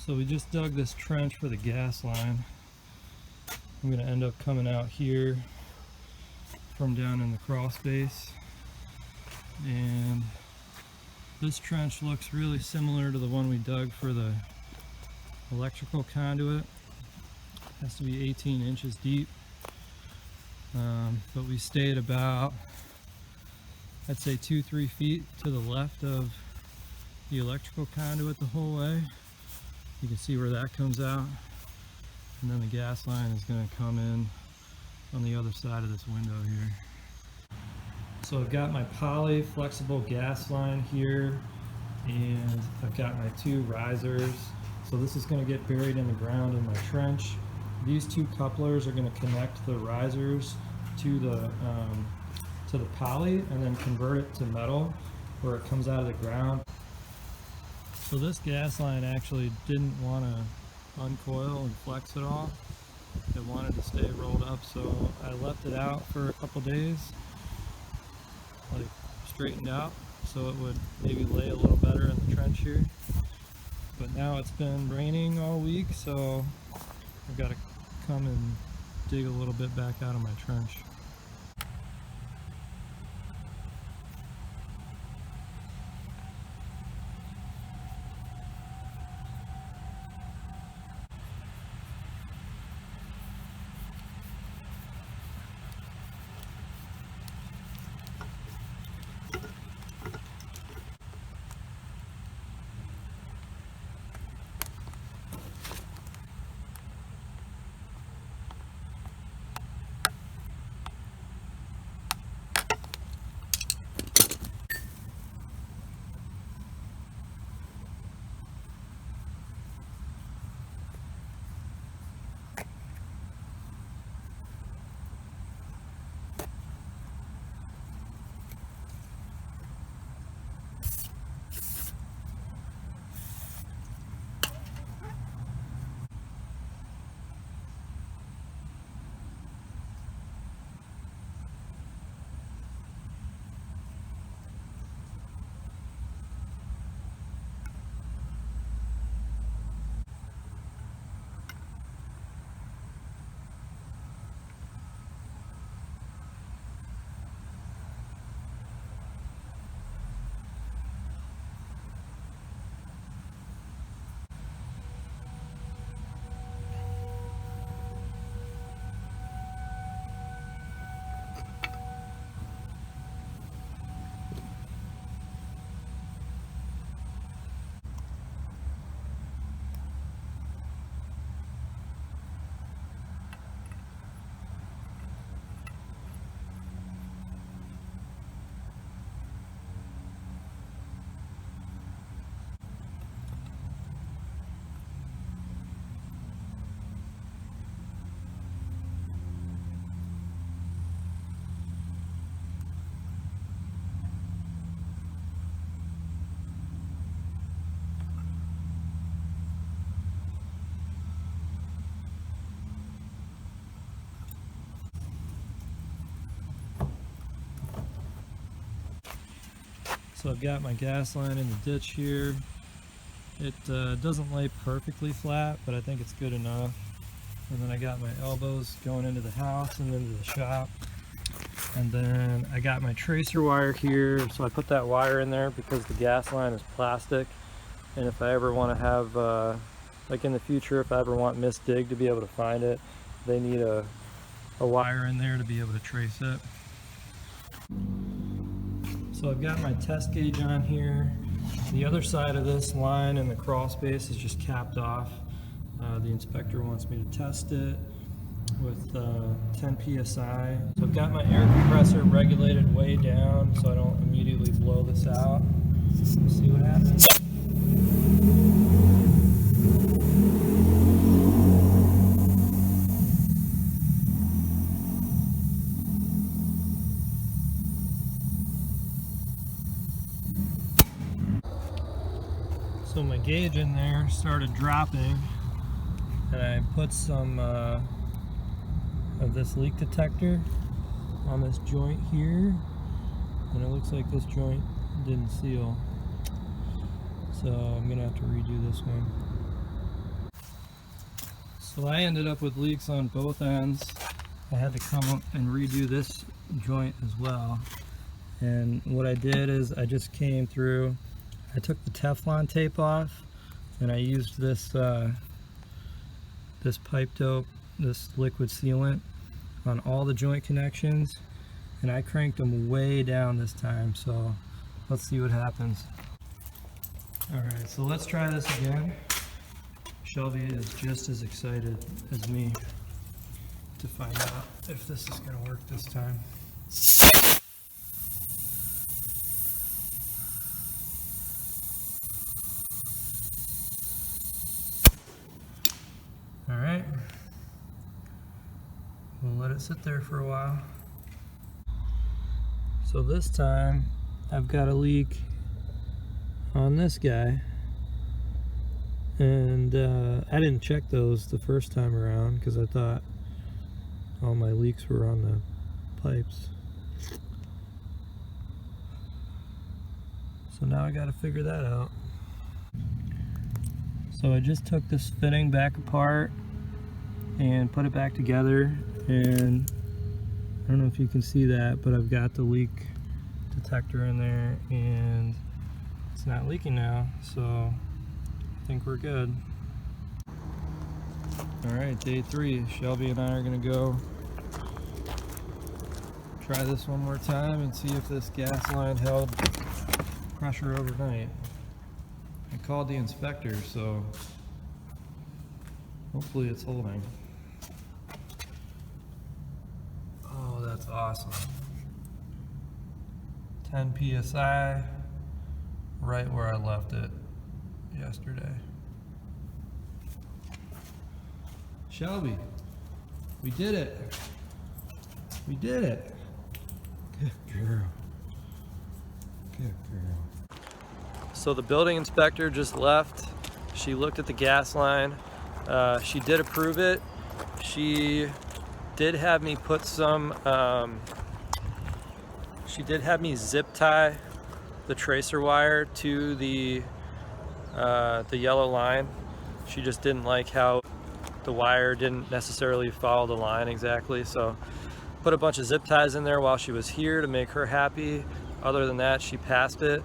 So we just dug this trench for the gas line. I'm going to end up coming out here from down in the crawl space, and this trench looks really similar to the one we dug for the electrical conduit. It has to be 18 inches deep, but we stayed about, I'd say 2-3 feet to the left of the electrical conduit the whole way. You can see where that comes out, and then the gas line is going to come in on the other side of this window here. So I've got my poly flexible gas line here, and I've got my 2 risers. So this is going to get buried in the ground in my trench. These 2 couplers are going to connect the risers to the poly and then convert it to metal where it comes out of the ground. So this gas line actually didn't want to uncoil and flex at all. It wanted to stay rolled up, so I left it out for a couple days, like straightened out, so it would maybe lay a little better in the trench here. But now it's been raining all week, so I've got to come and dig a little bit back out of my trench. So I've got my gas line in the ditch here. It doesn't lay perfectly flat, but I think it's good enough. And then I got my elbows going into the house and into the shop. And then I got my tracer wire here, so I put that wire in there because the gas line is plastic. And if I ever want to have, like in the future, if I ever want Miss Dig to be able to find it, they need a wire in there to be able to trace it. So I've got my test gauge on here. The other side of this line in the crawl space is just capped off. The inspector wants me to test it with 10 psi. So I've got my air compressor regulated way down so I don't immediately blow this out. Let's see what happens. So my gauge in there started dropping, and I put some of this leak detector on this joint here, and it looks like this joint didn't seal, so I'm gonna have to redo this one. So I ended up with leaks on both ends. I had to come up and redo this joint as well. And what I did is I just came through, I took the Teflon tape off, and I used this this pipe dope, this liquid sealant on all the joint connections, and I cranked them way down this time, so let's see what happens. Alright, so let's try this again. Shelby is just as excited as me to find out if this is going to work this time. Alright, we'll let it sit there for a while. So this time I've got a leak on this guy, and I didn't check those the first time around because I thought all my leaks were on the pipes. So now I got to figure that out. So I just took this fitting back apart and put it back together, and I don't know if you can see that, but I've got the leak detector in there and it's not leaking now, so I think we're good. Alright, day 3. Shelby and I are going to go try this one more time and see if this gas line held pressure overnight. I called the inspector, so hopefully it's holding. Oh, that's awesome. 10 psi, right where I left it yesterday. Shelby, we did it. We did it. Good girl. Good girl. So the building inspector just left. She looked at the gas line. She did approve it. She did have me put some, she did have me zip tie the tracer wire to the yellow line. She just didn't like how the wire didn't necessarily follow the line exactly. So put a bunch of zip ties in there while she was here to make her happy. Other than that, she passed it.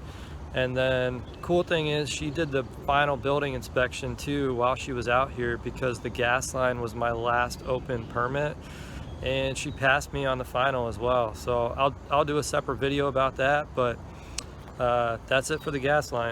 And then cool thing is she did the final building inspection too while she was out here, because the gas line was my last open permit, and she passed me on the final as well. So I'll do a separate video about that, but that's it for the gas line.